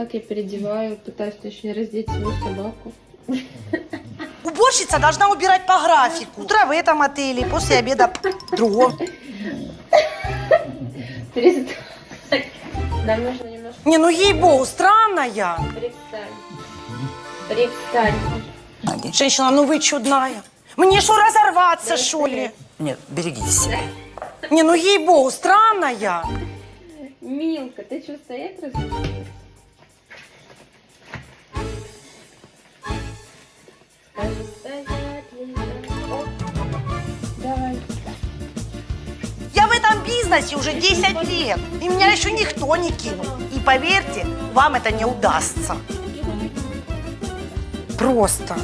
Как я переодеваю, пытаюсь точнее раздеть свою собаку. Уборщица должна убирать по графику. Утро в этом отеле, после обеда в другом. Перестань. Нам нужно немножко... Не, ну ей-богу, странная. Привстань. Привстань. Женщина, ну вы чудная. Мне что, разорваться, что ли? Нет, берегите себя. Не, ну ей-богу, странная. Милка, ты что, стоять разучилась? Скажи, стоять, лежать. Оп. Давай. Я в этом бизнесе уже 10 лет. И меня еще никто не кинул. И поверьте, вам это не удастся. Просто.